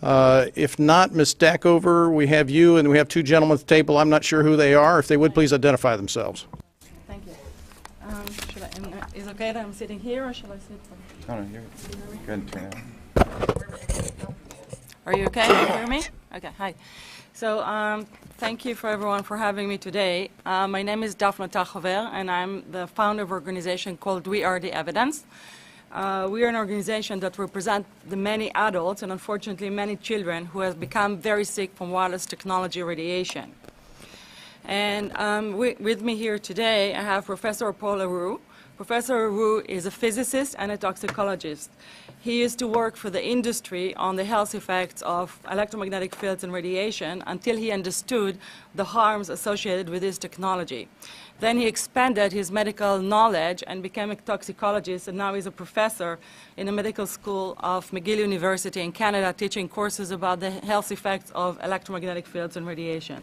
If not, Ms. Tachover, we have you, and we have two gentlemen at the table. I'm not sure who they are. If they would please identify themselves. Thank you. Is it okay that I'm sitting here, or shall I sit? Oh, no, you're good. Turn it on. Are you okay? Can you hear me? Okay, hi. So thank you for everyone for having me today. My name is Dafna Tachover, and I'm the founder of an organization called We Are the Evidence. We are an organization that represents the many adults and unfortunately many children who have become very sick from wireless technology radiation. And with me here today I have Professor Paul Heroux. Professor Heroux is a physicist and a toxicologist. He used to work for the industry on the health effects of electromagnetic fields and radiation until he understood the harms associated with this technology. Then he expanded his medical knowledge and became a toxicologist, and now he's a professor in the medical school of McGill University in Canada, teaching courses about the health effects of electromagnetic fields and radiation.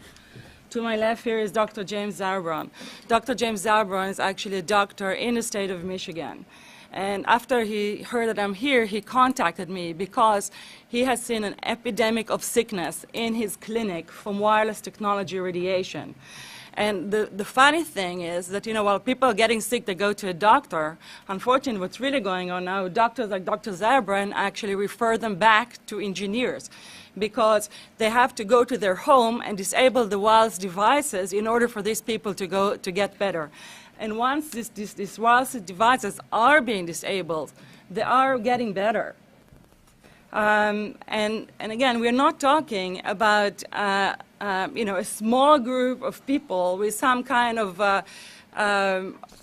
To my left here is Dr. James Zarbron. Dr. James Zarbron is actually a doctor in the state of Michigan. And after he heard that I'm here, he contacted me because he has seen an epidemic of sickness in his clinic from wireless technology radiation. And the funny thing is that, you know, while people are getting sick, they go to a doctor. Unfortunately, what's really going on now, doctors like Dr. Zarbron actually refer them back to engineers because they have to go to their home and disable the wireless devices in order for these people to get better. And once these wireless devices are being disabled, they are getting better. And again, we're not talking about you know, a small group of people with some kind of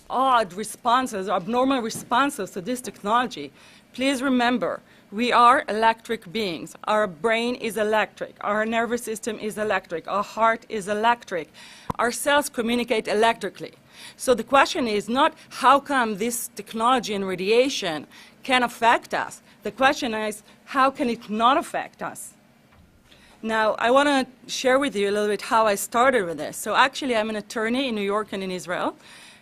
odd responses, abnormal responses to this technology. Please remember, we are electric beings. Our brain is electric. Our nervous system is electric. Our heart is electric. Our cells communicate electrically. So the question is not how come this technology and radiation can affect us. The question is how can it not affect us? Now, I want to share with you a little bit how I started with this. So actually, I'm an attorney in New York and in Israel.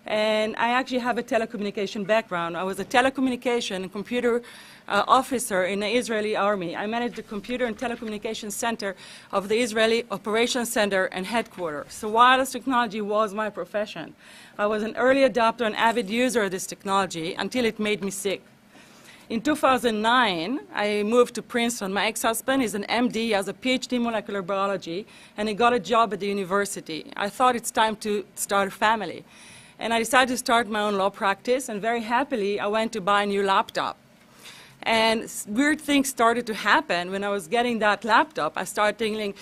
And I actually have a telecommunication background. I was a telecommunication and computer officer in the Israeli army. I managed the computer and telecommunication center of the Israeli operations center and headquarters. So wireless technology was my profession. I was an early adopter and avid user of this technology until it made me sick. In 2009, I moved to Princeton. My ex-husband is an MD, he has a PhD in molecular biology, and he got a job at the university. I thought it's time to start a family. And I decided to start my own law practice, and very happily, I went to buy a new laptop. And weird things started to happen when I was getting that laptop. I started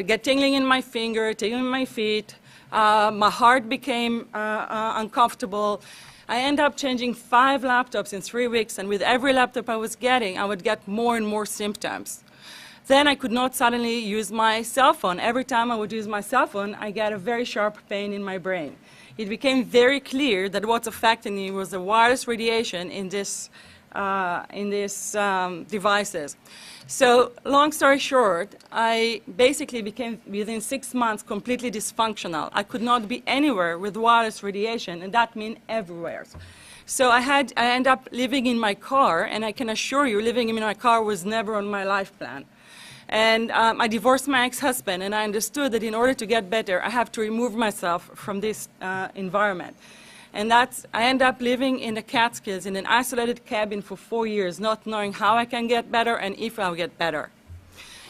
get tingling in my finger, tingling in my feet. My heart became uncomfortable. I ended up changing 5 laptops in 3 weeks, and with every laptop I was getting, I would get more and more symptoms. Then I could not suddenly use my cell phone. Every time I would use my cell phone, I get a very sharp pain in my brain. It became very clear that what's affecting me was the wireless radiation in these devices. So long story short, I basically became, within 6 months, completely dysfunctional. I could not be anywhere with wireless radiation, and that means everywhere. So I ended up living in my car, and I can assure you, living in my car was never on my life plan. And I divorced my ex-husband, and I understood that in order to get better, I have to remove myself from this environment. And I ended up living in the Catskills in an isolated cabin for 4 years, not knowing how I can get better and if I'll get better.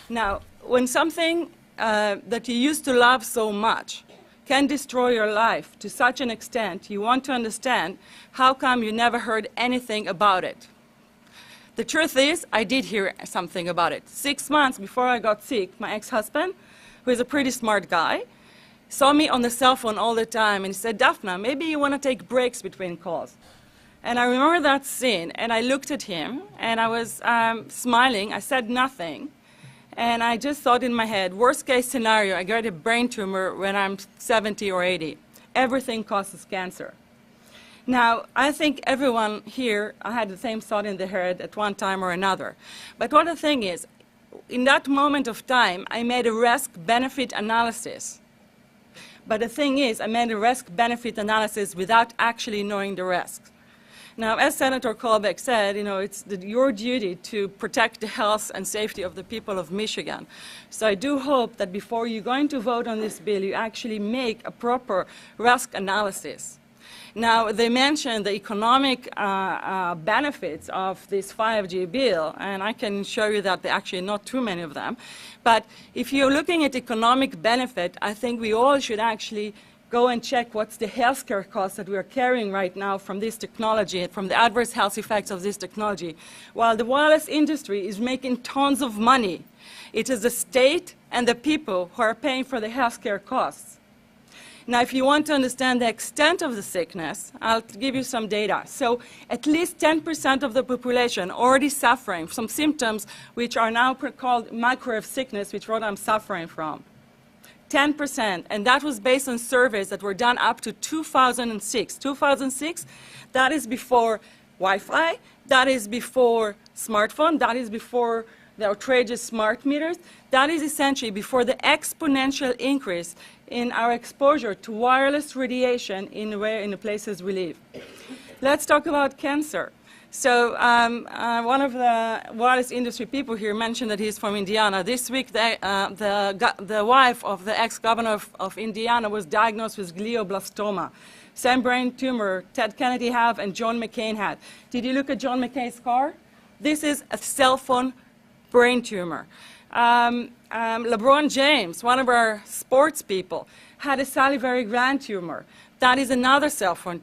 Now, when something that you used to love so much can destroy your life to such an extent, you want to understand how come you never heard anything about it. The truth is, I did hear something about it. 6 months before I got sick, my ex-husband, who is a pretty smart guy, saw me on the cell phone all the time, and he said, Dafna, maybe you want to take breaks between calls. And I remember that scene, and I looked at him, and I was smiling. I said nothing, and I just thought in my head, worst case scenario, I get a brain tumor when I'm 70 or 80. Everything causes cancer. Now, I think everyone here had the same thought in their head at one time or another. But what the thing is, in that moment of time, I made a risk-benefit analysis. But the thing is, I made a risk-benefit analysis without actually knowing the risks. Now, as Senator Colbeck said, you know, it's your duty to protect the health and safety of the people of Michigan. So I do hope that before you're going to vote on this bill, you actually make a proper risk analysis. Now, they mentioned the economic benefits of this 5G bill, and I can show you that there are actually not too many of them. But if you're looking at economic benefit, I think we all should actually go and check what's the healthcare costs that we are carrying right now from this technology, from the adverse health effects of this technology. While the wireless industry is making tons of money, it is the state and the people who are paying for the healthcare costs. Now, if you want to understand the extent of the sickness, I'll give you some data. So at least 10% of the population already suffering from symptoms which are now called microwave sickness, which is what I'm suffering from. 10%, and that was based on surveys that were done up to 2006. 2006, that is before Wi-Fi, that is before smartphone, that is before the outrageous smart meters. That is essentially before the exponential increase in our exposure to wireless radiation in the places we live. Let's talk about cancer. So one of the wireless industry people here mentioned that he's from Indiana. This week, the wife of the ex-governor of Indiana was diagnosed with glioblastoma. Same brain tumor Ted Kennedy had and John McCain had. Did you look at John McCain's scar? This is a cell phone brain tumor. LeBron James, one of our sports people, had a salivary gland tumor. That is another cell phone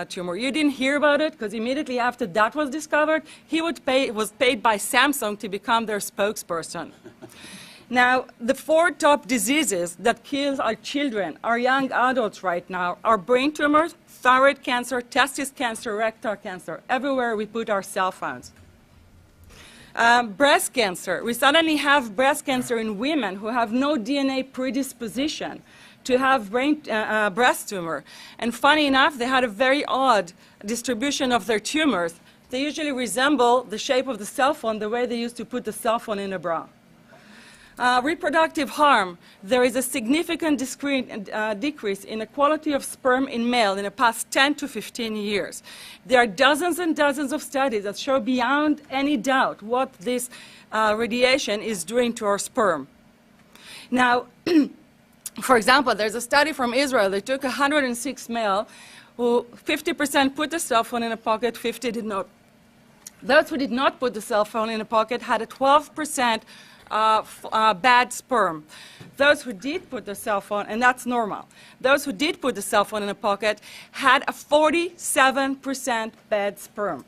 tumor. You didn't hear about it because immediately after that was discovered, he was paid by Samsung to become their spokesperson. Now, the 4 top diseases that kill our children, our young adults right now, are brain tumors, thyroid cancer, testis cancer, rectal cancer, everywhere we put our cell phones. Breast cancer. We suddenly have breast cancer in women who have no DNA predisposition to have breast tumor. And funny enough, they had a very odd distribution of their tumors. They usually resemble the shape of the cell phone, the way they used to put the cell phone in a bra. Reproductive harm. There is a significant decrease in the quality of sperm in male in the past 10 to 15 years. There are dozens and dozens of studies that show beyond any doubt what this radiation is doing to our sperm. Now, for example, there's a study from Israel. They took 106 male who 50% put the cell phone in a pocket, 50 did not. Those who did not put the cell phone in a pocket had a 12% bad sperm. Those who did put the cell phone, and that's normal, those who did put the cell phone in a pocket had a 47% bad sperm.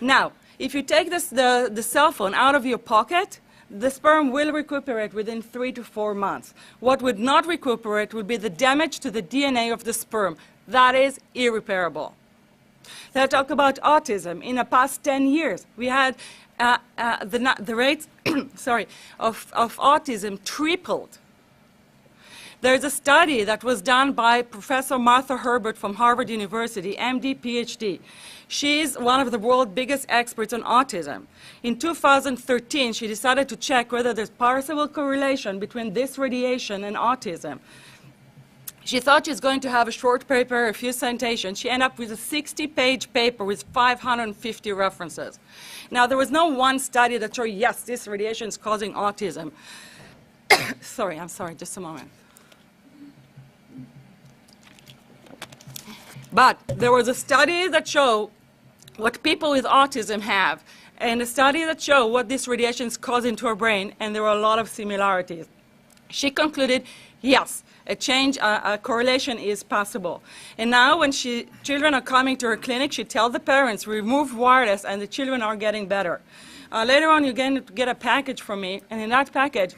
Now, if you take the cell phone out of your pocket, the sperm will recuperate within 3 to 4 months. What would not recuperate would be the damage to the DNA of the sperm. That is irreparable. Let's talk about autism. In the past 10 years, we had the rates of autism tripled. There's a study that was done by Professor Martha Herbert from Harvard University, MD, PhD. She's one of the world's biggest experts on autism. In 2013, she decided to check whether there's possible correlation between this radiation and autism. She thought she was going to have a short paper, a few citations. She ended up with a 60-page paper with 550 references. Now, there was no one study that showed, yes, this radiation is causing autism. I'm sorry, just a moment. But there was a study that showed what people with autism have, and a study that showed what this radiation is causing to our brain, and there were a lot of similarities. She concluded, yes, a correlation is possible. And now when children are coming to her clinic, she tells the parents, remove wireless, and the children are getting better. Later on, you're going to get a package from me, and in that package,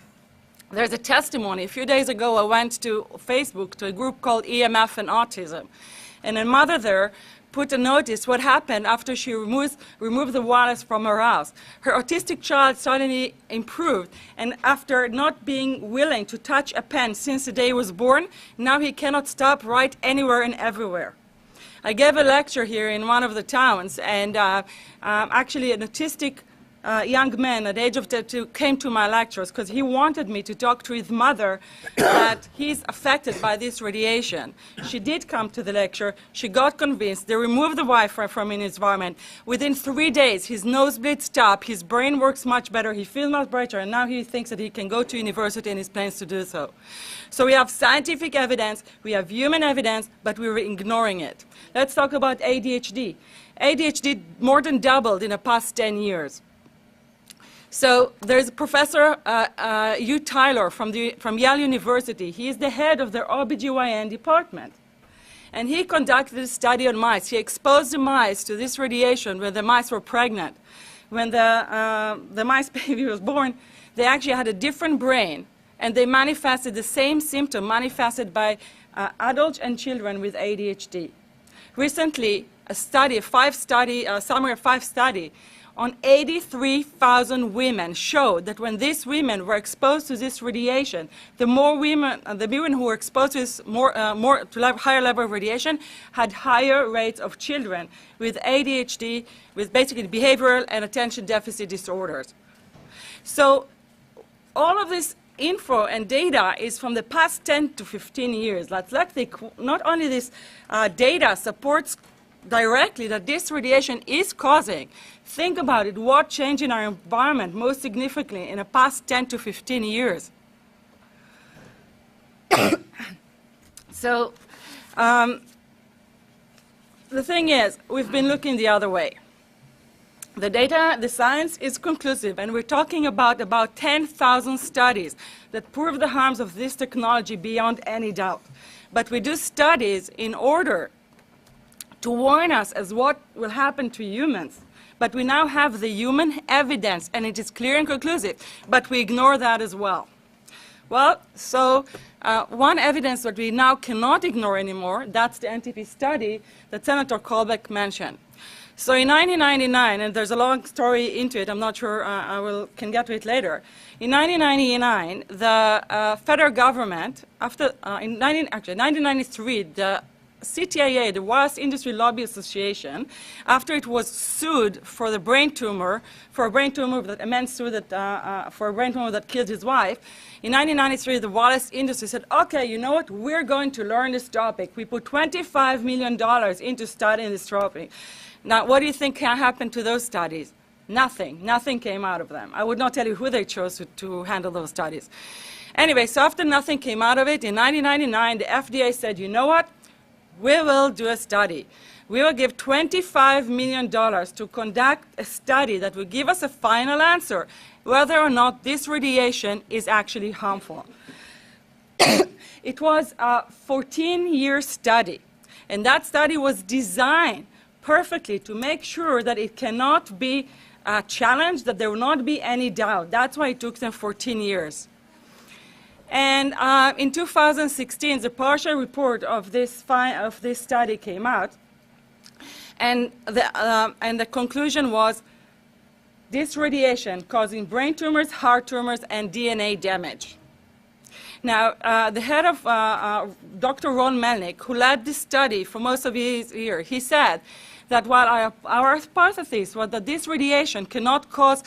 there's a testimony. A few days ago, I went to Facebook to a group called EMF and Autism. And a mother there put a notice what happened after she removed the wireless from her house. Her autistic child suddenly improved, and after not being willing to touch a pen since the day he was born, now he cannot stop, write anywhere and everywhere. I gave a lecture here in one of the towns, and actually an autistic young man at the age of 32 came to my lectures because he wanted me to talk to his mother that he's affected by this radiation. She did come to the lecture. She got convinced. They removed the Wi-Fi from his environment. Within 3 days, his nosebleed stopped. His brain works much better. He feels much better. And now he thinks that he can go to university and he plans to do so. So we have scientific evidence. We have human evidence, but we're ignoring it. Let's talk about ADHD. ADHD more than doubled in the past 10 years. So there's Professor Hugh Tyler from Yale University. He is the head of their OBGYN department. And he conducted a study on mice. He exposed the mice to this radiation when the mice were pregnant. When the mice baby was born, they actually had a different brain, and they manifested the same symptom manifested by adults and children with ADHD. Recently, a summary of 5 studies, on 83,000 women showed that when these women were exposed to this radiation, the women who were exposed to this higher level of radiation had higher rates of children with ADHD, with basically behavioral and attention deficit disorders. So all of this info and data is from the past 10 to 15 years. Not only this data supports directly that this radiation is causing. Think about it, what changed in our environment most significantly in the past 10 to 15 years. So the thing is, we've been looking the other way. The data, the science is conclusive, and we're talking about 10,000 studies that prove the harms of this technology beyond any doubt. But we do studies in order to warn us as what will happen to humans. But we now have the human evidence, and it is clear and conclusive, but we ignore that as well. Well, so one evidence that we now cannot ignore anymore, that's the NTP study that Senator Colbeck mentioned. So in 1999, and there's a long story into it, I'm not sure I can get to it later. In 1999, the federal government, in 1993, the CTIA, the Wireless Industry Lobby Association, after it was sued for the brain tumor, for a brain tumor that a man sued for a brain tumor that killed his wife, in 1993 the wireless industry said, okay, you know what, we're going to learn this topic. We put $25 million into studying this topic. Now, what do you think happened to those studies? Nothing. Nothing came out of them. I would not tell you who they chose to handle those studies. Anyway, so after nothing came out of it, in 1999 the FDA said, you know what? We will do a study. We will give $25 million to conduct a study that will give us a final answer whether or not this radiation is actually harmful. It was a 14-year study, and that study was designed perfectly to make sure that it cannot be challenged, that there will not be any doubt. That's why it took them 14 years. And in 2016, the partial report of this study came out, and the conclusion was this radiation causing brain tumors, heart tumors, and DNA damage. Now, the head of Dr. Ron Melnick, who led this study for most of his year, he said that while our hypothesis was that this radiation cannot cause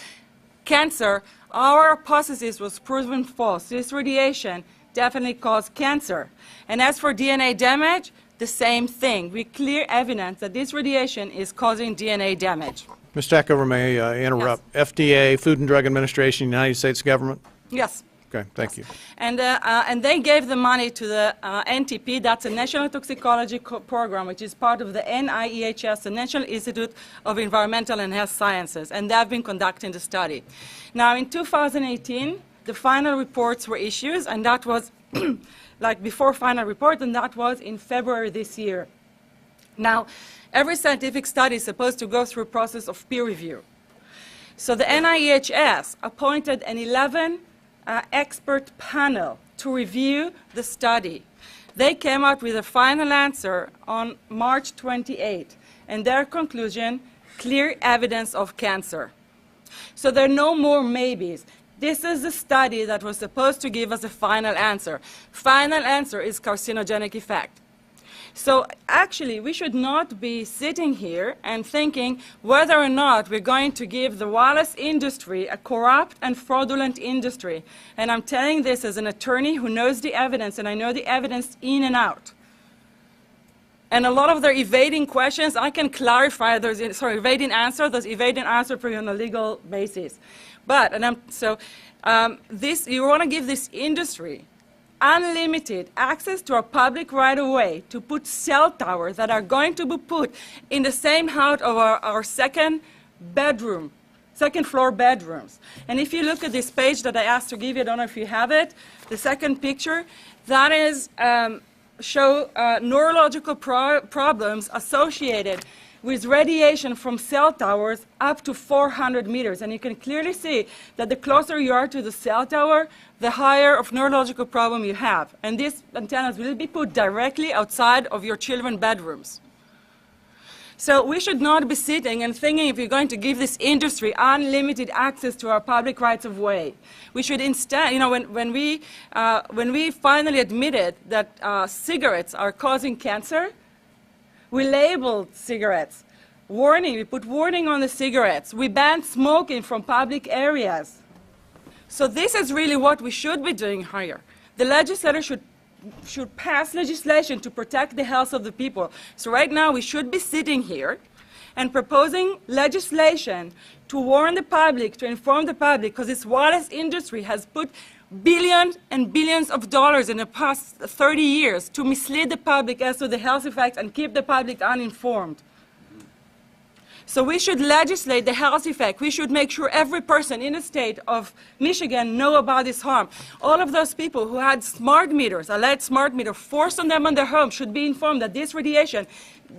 cancer, our hypothesis was proven false. This radiation definitely caused cancer. And as for DNA damage, the same thing. We clear evidence that this radiation is causing DNA damage. Ms. Tachover, may I interrupt? Yes. FDA, Food and Drug Administration, United States government? Yes. Okay, thank you. And they gave the money to the NTP, that's a National Toxicology Program, which is part of the NIEHS, the National Institute of Environmental and Health Sciences, and they have been conducting the study. Now, in 2018, the final reports were issued, and that was like before final report, and that was in February this year. Now, every scientific study is supposed to go through a process of peer review. So the NIEHS appointed an 11 expert panel to review the study. They came out with a final answer on March 28, and their conclusion, clear evidence of cancer. So there are no more maybes. This is the study that was supposed to give us a final answer. Final answer is carcinogenic effect. So actually, we should not be sitting here and thinking whether or not we're going to give the wireless industry a corrupt and fraudulent industry. And I'm telling this as an attorney who knows the evidence, and I know the evidence in and out. And a lot of their evading questions, I can clarify those, evading answers for you on a legal basis. But, you want to give this industry unlimited access to our public right-of-way to put cell towers that are going to be put in the same height of our second floor bedrooms. And if you look at this page that I asked to give you, I don't know if you have it, the second picture, that is show neurological problems associated with radiation from cell towers up to 400 meters. And you can clearly see that the closer you are to the cell tower, the higher of neurological problem you have. And these antennas will be put directly outside of your children's bedrooms. So we should not be sitting and thinking if you're going to give this industry unlimited access to our public rights of way. We should instead, when we finally admitted that cigarettes are causing cancer, we labeled cigarettes. Warning, we put warning on the cigarettes. We banned smoking from public areas. So this is really what we should be doing here. The legislator should pass legislation to protect the health of the people. So right now we should be sitting here and proposing legislation to warn the public, to inform the public, because this wireless industry has put billions and billions of dollars in the past 30 years to mislead the public as to the health effects and keep the public uninformed. So we should legislate the health effect. We should make sure every person in the state of Michigan know about this harm. All of those people who had smart meters, a LED smart meter, forced on them on their home should be informed that this radiation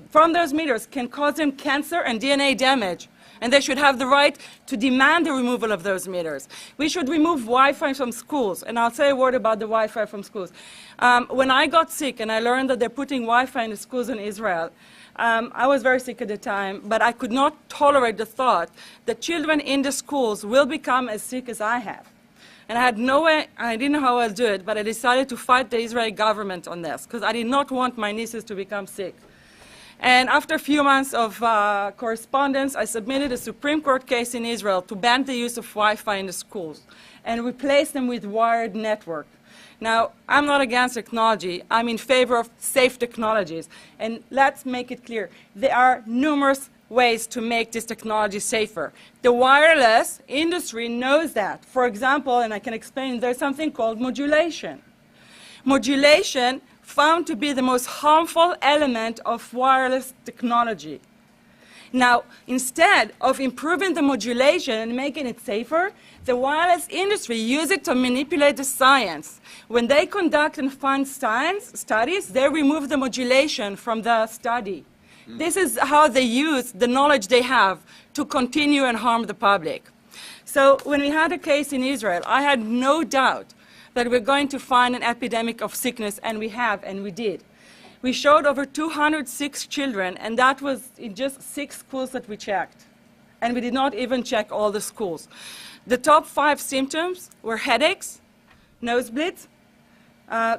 from those meters can cause them cancer and DNA damage. And they should have the right to demand the removal of those meters. We should remove Wi-Fi from schools, and I'll say a word about the Wi-Fi from schools. When I got sick and I learned that they're putting Wi-Fi in the schools in Israel, I was very sick at the time, but I could not tolerate the thought that children in the schools will become as sick as I have. And I had no way, I didn't know how I'll do it, but I decided to fight the Israeli government on this, because I did not want my nieces to become sick. And after a few months of correspondence, I submitted a Supreme Court case in Israel to ban the use of Wi-Fi in the schools and replace them with wired network. Now, I'm not against technology. I'm in favor of safe technologies. And let's make it clear. There are numerous ways to make this technology safer. The wireless industry knows that. For example, and I can explain, there's something called modulation. Modulation found to be the most harmful element of wireless technology. Now, instead of improving the modulation and making it safer, the wireless industry uses it to manipulate the science. When they conduct and fund science studies, they remove the modulation from the study. This is how they use the knowledge they have to continue and harm the public. So when we had a case in Israel, I had no doubt that we're going to find an epidemic of sickness, and we have, and we did. We showed over 206 children, and that was in just 6 schools that we checked. And we did not even check all the schools. The top 5 symptoms were headaches, nosebleeds,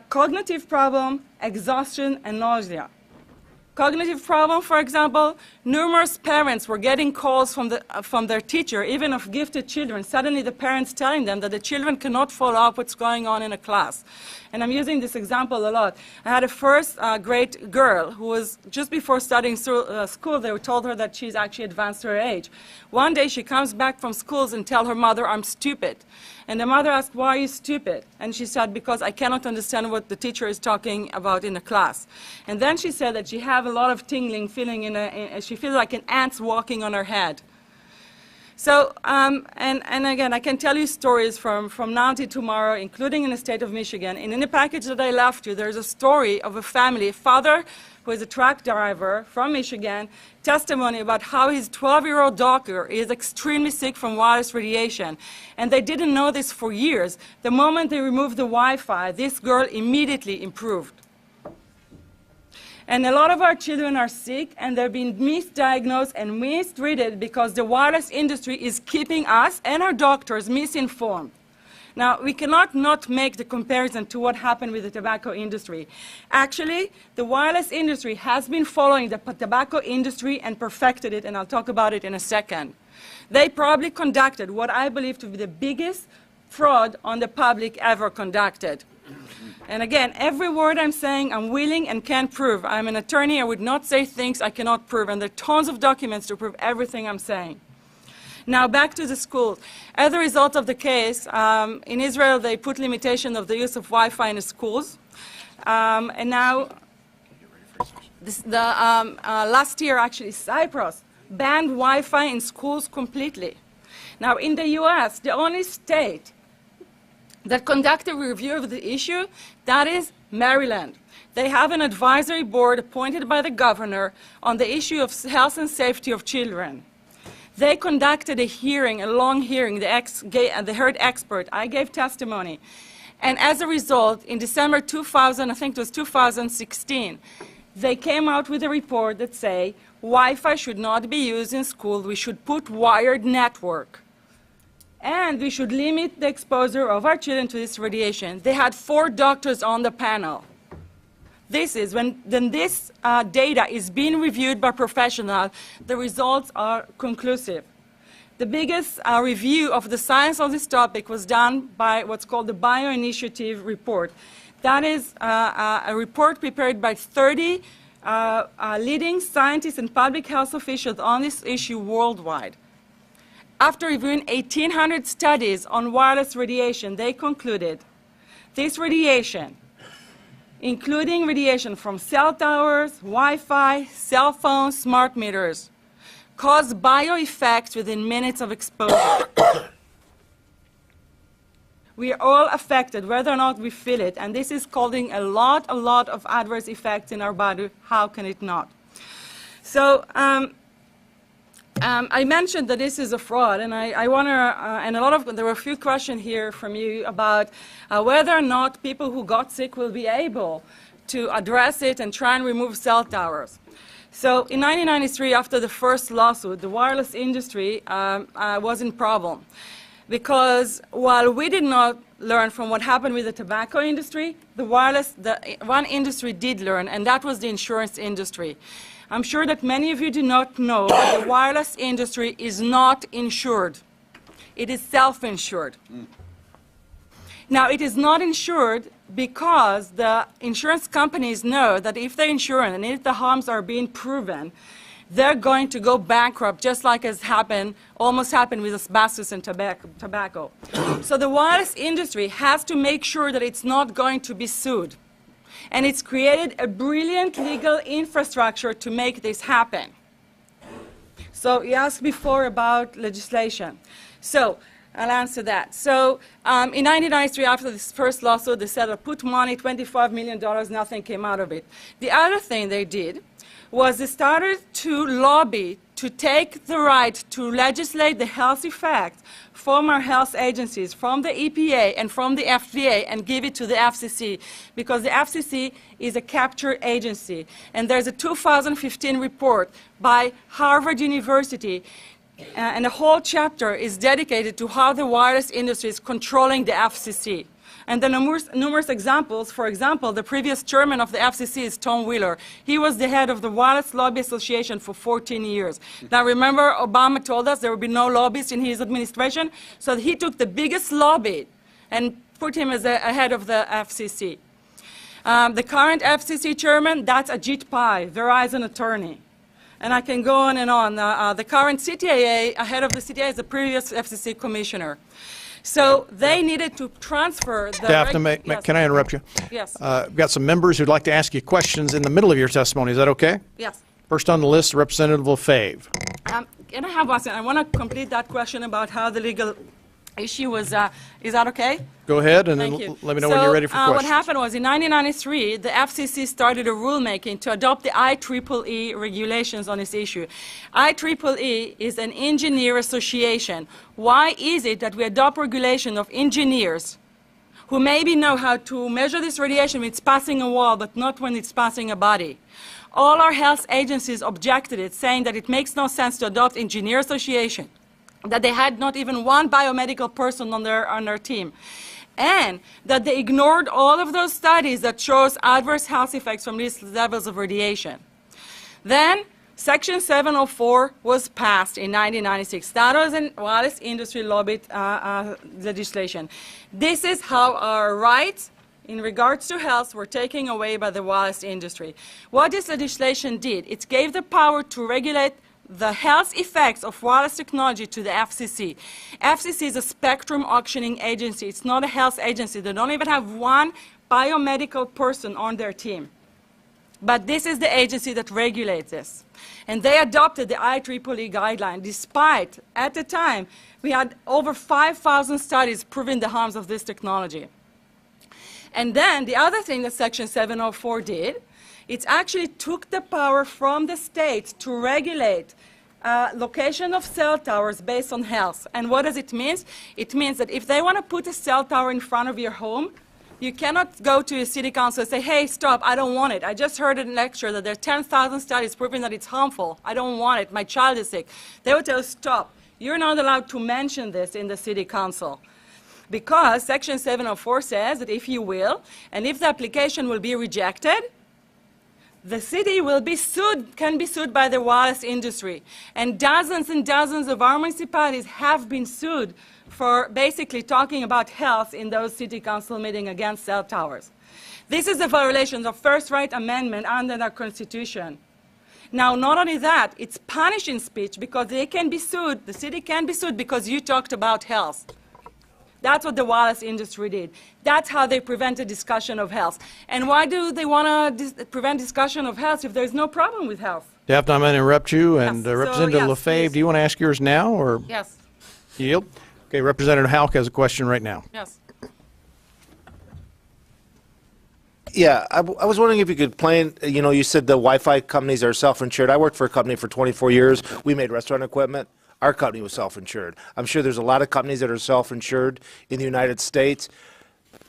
cognitive problem, exhaustion, and nausea. Cognitive problem, for example, numerous parents were getting calls from their teacher, even of gifted children. Suddenly the parents telling them that the children cannot follow up what's going on in a class. And I'm using this example a lot. I had a first grade girl who was just before starting school, they told her that she's actually advanced her age. One day she comes back from schools and tells her mother, "I'm stupid." And the mother asked, "Why are you stupid?" And she said, "Because I cannot understand what the teacher is talking about in the class." And then she said that she had a lot of tingling feeling she feels like an ant walking on her head. So, and again, I can tell you stories from now to tomorrow, including in the state of Michigan. And in the package that I left you, there's a story of a family, a father who is a truck driver from Michigan, testimony about how his 12-year-old daughter is extremely sick from wireless radiation. And they didn't know this for years. The moment they removed the Wi-Fi, this girl immediately improved. And a lot of our children are sick, and they're being misdiagnosed and mistreated because the wireless industry is keeping us and our doctors misinformed. Now, we cannot not make the comparison to what happened with the tobacco industry. Actually, the wireless industry has been following the tobacco industry and perfected it, and I'll talk about it in a second. They probably conducted what I believe to be the biggest fraud on the public ever conducted. And again, every word I'm saying, I'm willing and can prove. I'm an attorney. I would not say things I cannot prove, and there are tons of documents to prove everything I'm saying. Now, back to the schools. As a result of the case, in Israel, they put limitation of the use of Wi-Fi in the schools. And now, last year, actually, Cyprus banned Wi-Fi in schools completely. Now, in the US, the only state that conducted a review of the issue, that is Maryland. They have an advisory board appointed by the governor on the issue of health and safety of children. They conducted a hearing, a long hearing. They heard expert. I gave testimony. And as a result, in December 2000, I think it was 2016, they came out with a report that say Wi-Fi should not be used in school. We should put wired network. And we should limit the exposure of our children to this radiation. They had 4 doctors on the panel. This is when this data is being reviewed by professionals, the results are conclusive. The biggest review of the science of this topic was done by what's called the Bioinitiative report. That is a report prepared by 30 leading scientists and public health officials on this issue worldwide. After reviewing 1,800 studies on wireless radiation, they concluded this radiation, including radiation from cell towers, Wi-Fi, cell phones, smart meters, cause bioeffects within minutes of exposure. We are all affected, whether or not we feel it, and this is causing a lot of adverse effects in our body. How can it not? So, I mentioned that this is a fraud, and I want to, and there were a few questions here from you about whether or not people who got sick will be able to address it and try and remove cell towers. So in 1993, after the first lawsuit, the wireless industry was in problem. Because while we did not learn from what happened with the tobacco industry, one industry did learn, and that was the insurance industry. I'm sure that many of you do not know that the wireless industry is not insured. It is self-insured. Now, it is not insured because the insurance companies know that if they insure and if the harms are being proven, they're going to go bankrupt, just like has happened, almost happened with asbestos and tobacco. So the wireless industry has to make sure that it's not going to be sued. And it's created a brilliant legal infrastructure to make this happen. So you asked before about legislation. So I'll answer that. So in 1993, after this first lawsuit, they said, put money, $25 million, nothing came out of it. The other thing they did was they started to lobby to take the right to legislate the health effects from our health agencies, from the EPA and from the FDA, and give it to the FCC, because the FCC is a capture agency. And there's a 2015 report by Harvard University, and the whole chapter is dedicated to how the wireless industry is controlling the FCC. And there are numerous examples. For example, the previous chairman of the FCC is Tom Wheeler. He was the head of the Wireless Lobby Association for 14 years. Now, remember, Obama told us there would be no lobbyists in his administration, so he took the biggest lobby and put him as a head of the FCC. The current FCC chairman, that's Ajit Pai, Verizon attorney. And I can go on and on. The current CTIA, head of the CTIA, is the previous FCC commissioner. So they needed to transfer the... Dafna, yes. can I interrupt you? Yes. We've got some members who'd like to ask you questions in the middle of your testimony. Is that okay? Yes. First on the list, Representative Lefebvre. Can I have one second? I want to complete that question about how the legal issue was, is that okay? Go ahead, and Thank then you. let me know when you're ready for questions. What happened was in 1993, the FCC started a rulemaking to adopt the IEEE regulations on this issue. IEEE is an engineer association. Why is it that we adopt regulation of engineers who maybe know how to measure this radiation when it's passing a wall, but not when it's passing a body? All our health agencies objected it, saying that it makes no sense to adopt engineer association that they had not even one biomedical person on their team, and that they ignored all of those studies that shows adverse health effects from these levels of radiation. Then Section 704 was passed in 1996. That was a wireless industry lobbied legislation. This is how our rights in regards to health were taken away by the wireless industry. What this legislation did, it gave the power to regulate the health effects of wireless technology to the FCC. FCC is a spectrum auctioning agency. It's not a health agency. They don't even have one biomedical person on their team. But this is the agency that regulates this. And they adopted the IEEE guideline, despite, at the time, we had over 5,000 studies proving the harms of this technology. And then the other thing that Section 704 did, it actually took the power from the state to regulate location of cell towers based on health. And what does it mean? It means that if they want to put a cell tower in front of your home, you cannot go to a city council and say, hey, stop, I don't want it. I just heard in a lecture that there are 10,000 studies proving that it's harmful. I don't want it. My child is sick. They will tell you, stop. You're not allowed to mention this in the city council. Because Section 704 says that if you will, and if the application will be rejected, the city will be sued, can be sued by the wireless industry. And dozens of our municipalities have been sued for basically talking about health in those city council meetings against cell towers. This is a violation of First Right Amendment under the Constitution. Now, not only that, it's punishing speech because they can be sued, the city can be sued because you talked about health. That's what the wireless industry did. That's how they prevented discussion of health. And why do they want to prevent discussion of health if there's no problem with health? Dafna, I'm going to interrupt you. And Yes. So, Representative yes, Lefebvre, please. do you want to ask yours now or Yes, yield? Okay, Representative Hauk has a question right now. yes. Yeah, I was wondering if you could plan, you know, you said the Wi-Fi companies are self-insured. I worked for a company for 24 years. We made restaurant equipment. Our company was self-insured. I'm sure there's a lot of companies that are self-insured in the United States.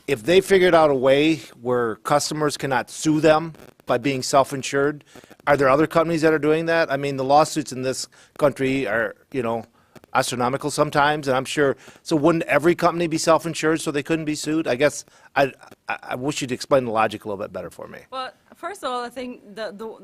If they figured out a way where customers cannot sue them by being self-insured, are there other companies that are doing that? I mean, the lawsuits in this country are, you know, astronomical sometimes, and I'm sure, so wouldn't every company be self-insured so they couldn't be sued? I guess I wish you'd explain the logic a little bit better for me. Well, first of all, I think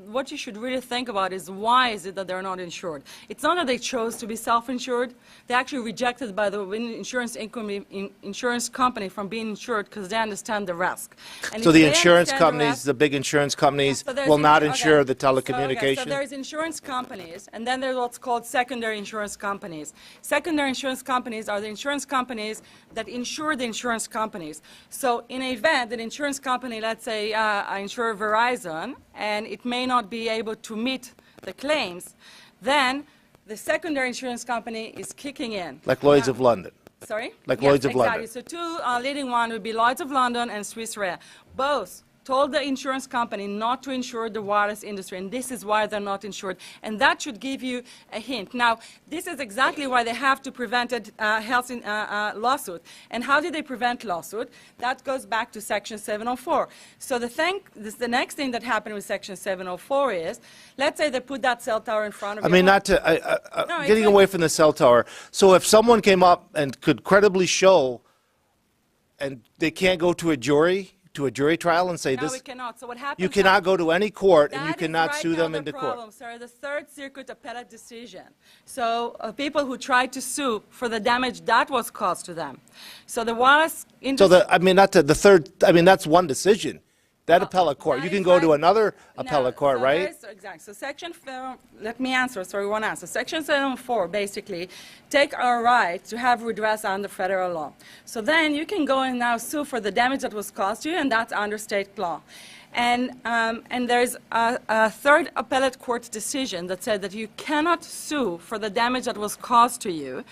what you should really think about is why is it that they're not insured? It's not that they chose to be self-insured. They're actually rejected by the insurance company from being insured because they understand the risk. And So if the they insurance understand the companies, risk- the big insurance companies So there's will not okay. insure the So telecommunication? there's insurance companies, and then there's what's called secondary insurance companies. Secondary insurance companies are the insurance companies that insure the insurance companies. So in an event, an insurance company, let's say I insure Verizon, and it may not be able to meet the claims, then the secondary insurance company is kicking in. Like Lloyd's Now- of London? Sorry? Like Yes, Lloyd's of exactly. London. So two leading one would be Lloyd's of London and Swiss Re. Both told the insurance company not to insure the wireless industry, and this is why they're not insured. And that should give you a hint. Now, this is exactly why they have to prevent a health lawsuit. And how do they prevent lawsuit? That goes back to Section 704. So the next thing that happened with Section 704 is, let's say they put that cell tower in front of I your mean, home. not to, No, getting it's- away from the cell tower. So if someone came up and could credibly show, and they can't go to a jury trial and say No, this, we cannot. So what happens? you cannot go to any court and you That is cannot right sue now them the into problem, court. Sir, the Third Circuit appellate decision. So people who tried to sue for the damage that was caused to them. So the wireless So industry. I mean, not to the third, I mean, that's one decision. That appellate court, that you is can go to right. another No, appellate court, so right? there is- Exactly. So let me answer, sorry, one answer. Section 704 basically take our right to have redress under federal law. So then you can go and now sue for the damage that was caused to you, and that's under state law. And there's a third appellate court decision that said that you cannot sue for the damage that was caused to you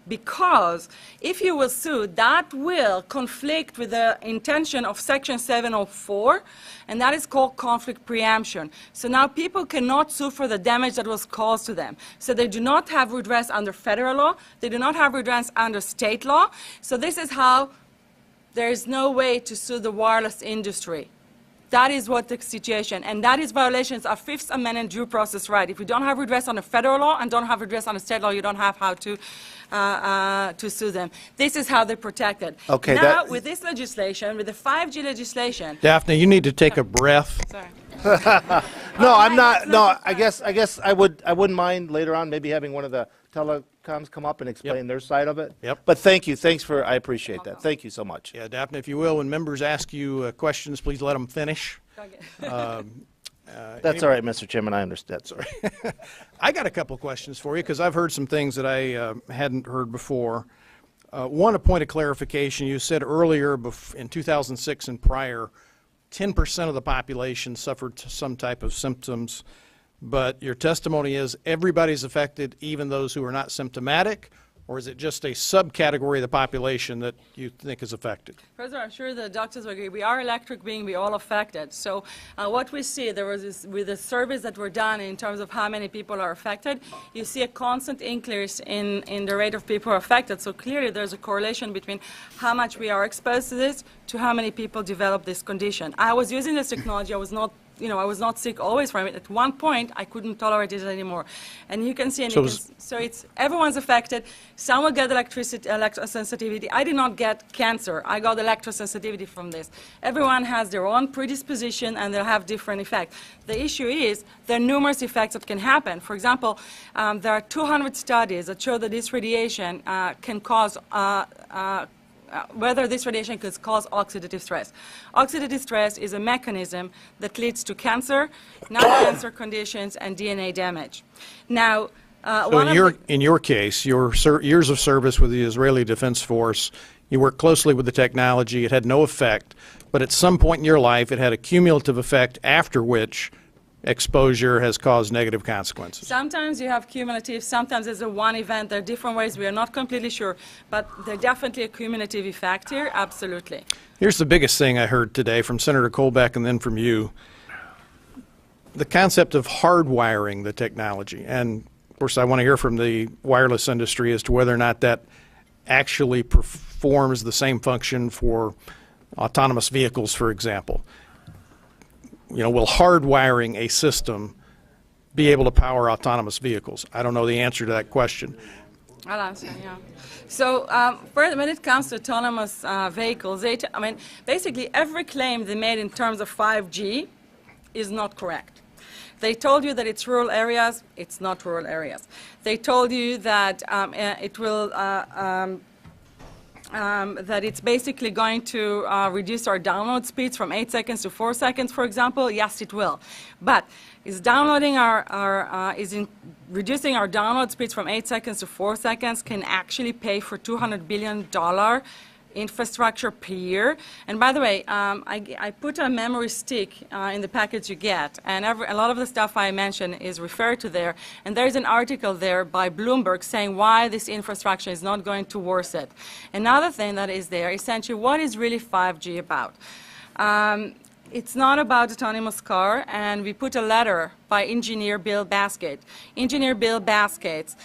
because if you will sue, that will conflict with the intention of Section 704, and that is called conflict preemption. So now people cannot sue for the damage that was caused to them. So they do not have redress under federal law. They do not have redress under state law. So this is how there is no way to sue the wireless industry. That is what the situation, and that is violations of Fifth Amendment due process right. If you don't have redress on a federal law and don't have redress on a state law, you don't have how to sue them. This is how they're protected. Okay, now, with this legislation, with the 5G legislation. Daphne, you need to take a breath. Sorry. No, I'm not. No, I guess I wouldn't mind later on maybe having one of the telecoms come up and explain their side of it. Yep. But thank you. I appreciate that. Thank you so much. Yeah, Daphne, if you will, when members ask you questions, please let them finish. That's all right, Mr. Chairman. I understand. Sorry. I got a couple of questions for you because I've heard some things that I hadn't heard before. One, a point of clarification. You said earlier in 2006 and prior, 10% of the population suffered some type of symptoms, but your testimony is everybody's affected, even those who are not symptomatic, or is it just a subcategory of the population that you think is affected? First of all, I'm sure the doctors will agree. We are electric beings. We all affected. So what we see, there was this, with the surveys that were done in terms of how many people are affected, you see a constant increase in the rate of people affected. So clearly there's a correlation between how much we are exposed to this to how many people develop this condition. I was using this technology. I was not sick always from it. At one point, I couldn't tolerate it anymore. And you can see, so it's everyone's affected. Some will get electrosensitivity. I did not get cancer. I got electrosensitivity from this. Everyone has their own predisposition, and they'll have different effects. The issue is there are numerous effects that can happen. For example, there are 200 studies that show that this radiation can cause whether this radiation could cause oxidative stress. Oxidative stress is a mechanism that leads to cancer, non-cancer conditions, and DNA damage. Now, so in your case, your years of service with the Israeli Defense Force, you worked closely with the technology, it had no effect, but at some point in your life it had a cumulative effect after which exposure has caused negative consequences. Sometimes you have cumulative, sometimes there's a one event. There are different ways. We are not completely sure, but there's definitely a cumulative effect here, absolutely. Here's the biggest thing I heard today from Senator Colbeck and then from you. The concept of hardwiring the technology. And, of course, I want to hear from the wireless industry as to whether or not that actually performs the same function for autonomous vehicles, for example. You know, will hardwiring a system be able to power autonomous vehicles? I don't know the answer to that question. I'll answer, yeah. So when it comes to autonomous vehicles, basically every claim they made in terms of 5G is not correct. They told you that it's rural areas. It's not rural areas. They told you that it will that it's basically going to reduce our download speeds from 8 seconds to 4 seconds, for example. Yes, it will. But is reducing our download speeds from 8 seconds to 4 seconds can actually pay for $200 billion infrastructure per year. And by the way, I put a memory stick in the package you get, and a lot of the stuff I mentioned is referred to there. And there's an article there by Bloomberg saying why this infrastructure is not going towards it. Another thing that is there, essentially, what is really 5G about? It's not about autonomous car, and we put a letter by engineer Bill Baskett. Engineer Bill Baskett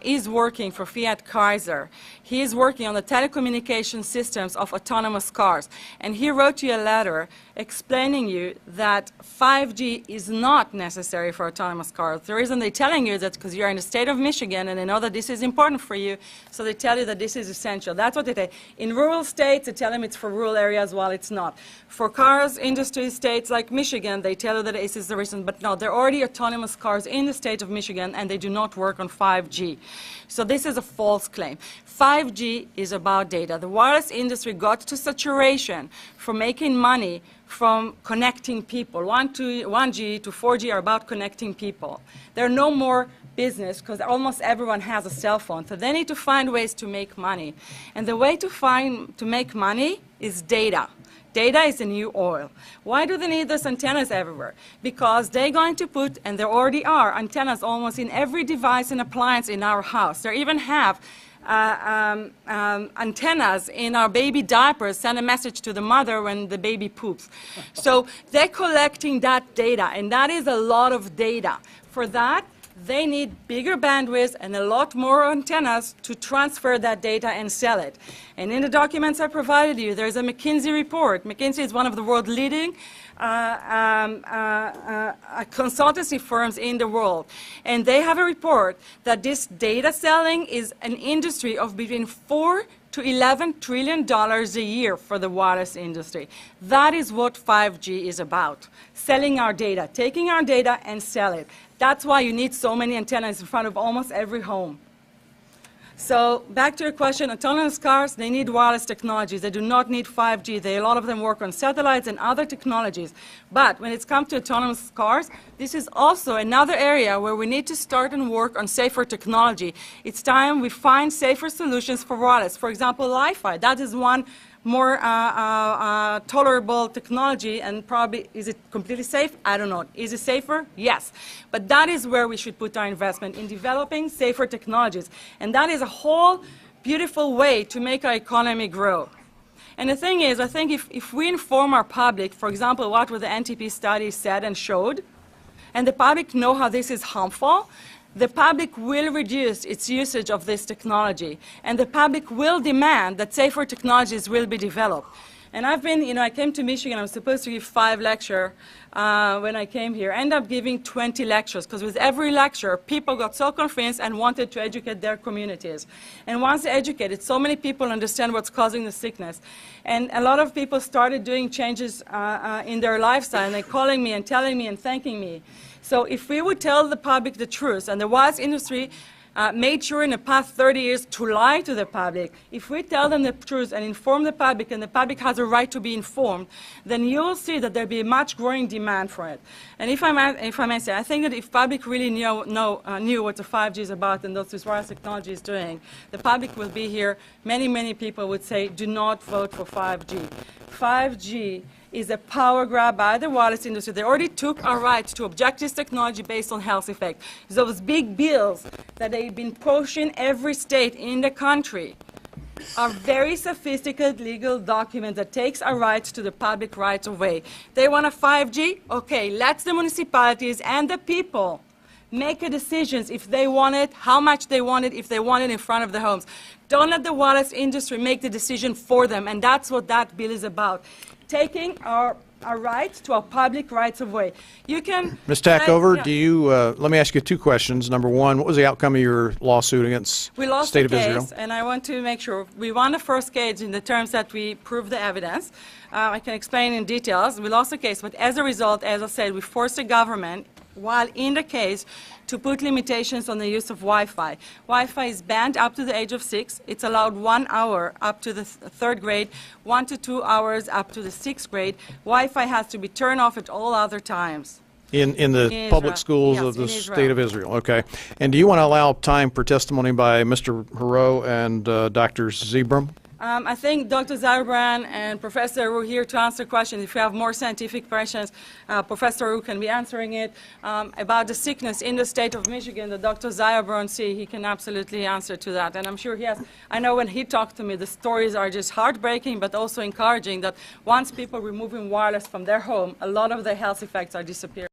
is working for Fiat Chrysler. He is working on the telecommunication systems of autonomous cars. And he wrote you a letter explaining you that 5G is not necessary for autonomous cars. The reason they're telling you that because you're in the state of Michigan and they know that this is important for you, so they tell you that this is essential. That's what they say. In rural states, they tell them it's for rural areas while it's not. For cars, industry states like Michigan, they tell you that this is the reason, but no, they're already autonomous cars in the state of Michigan, and they do not work on 5G. So this is a false claim. 5G is about data. The wireless industry got to saturation for making money from connecting people. 1G to 4G are about connecting people. There are no more business because almost everyone has a cell phone. So they need to find ways to make money. And the way to make money is data. Data is the new oil. Why do they need those antennas everywhere? Because they're going to put, and there already are, antennas almost in every device and appliance in our house. They even have antennas in our baby diapers, send a message to the mother when the baby poops. So they're collecting that data, and that is a lot of data. For that, they need bigger bandwidth and a lot more antennas to transfer that data and sell it. And in the documents I provided you, there's a McKinsey report. McKinsey is one of the world's leading consultancy firms in the world. And they have a report that this data selling is an industry of between $4 to $11 trillion a year for the wireless industry. That is what 5G is about, selling our data, taking our data and sell it. That's why you need so many antennas in front of almost every home. So back to your question, autonomous cars, they need wireless technologies. They do not need 5G. A lot of them work on satellites and other technologies. But when it's come to autonomous cars, this is also another area where we need to start and work on safer technology. It's time we find safer solutions for wireless. For example, Wi-Fi. That is one more tolerable technology, and probably, is it completely safe? I don't know. Is it safer? Yes. But that is where we should put our investment, in developing safer technologies. And that is a whole beautiful way to make our economy grow. And the thing is, I think if we inform our public, for example, what the NTP study said and showed, and the public know how this is harmful, the public will reduce its usage of this technology, and the public will demand that safer technologies will be developed. And I've been, I came to Michigan, I was supposed to give 5 lectures when I came here. I ended up giving 20 lectures, because with every lecture, people got so convinced and wanted to educate their communities. And once they educated, so many people understand what's causing the sickness. And a lot of people started doing changes in their lifestyle, and they're calling me and telling me and thanking me. So if we would tell the public the truth, and the wireless industry made sure in the past 30 years to lie to the public, if we tell them the truth and inform the public, and the public has a right to be informed, then you will see that there will be a much growing demand for it. And if I may say, I think that if public really knew what the 5G is about and what this wireless technology is doing, the public will be here. Many, many people would say, do not vote for 5G. 5G is a power grab by the wireless industry. They already took our rights to object this technology based on health effect. Those big bills that they've been pushing every state in the country are very sophisticated legal documents that takes our rights to the public rights away. They want a 5G? Okay, let the municipalities and the people make decisions if they want it, how much they want it, if they want it in front of the homes. Don't let the wireless industry make the decision for them, and that's what that bill is about. Taking our rights to our public rights away. You can... Ms. Tachover, yeah. do you, let me ask you 2 questions. Number 1, what was the outcome of your lawsuit against the State of Israel? We lost the case, and I want to make sure. We won the first case in the terms that we proved the evidence. I can explain in details. We lost the case, but as a result, as I said, we forced the government, while in the case, to put limitations on the use of Wi-Fi. Wi-Fi is banned up to the age of 6. It's allowed 1 hour up to the 3rd grade, 1 to 2 hours up to the 6th grade. Wi-Fi has to be turned off at all other times. In the public schools of the State of Israel, okay. And do you want to allow time for testimony by Mr. Heroux and Dr. Zebram? I think Dr. Zauberman and Professor Heroux here to answer questions. If you have more scientific questions, Professor Heroux can be answering it. About the sickness in the state of Michigan, the Dr. Zauberman, he can absolutely answer to that. And I'm sure he has. I know when he talked to me, the stories are just heartbreaking, but also encouraging that once people removing wireless from their home, a lot of the health effects are disappearing.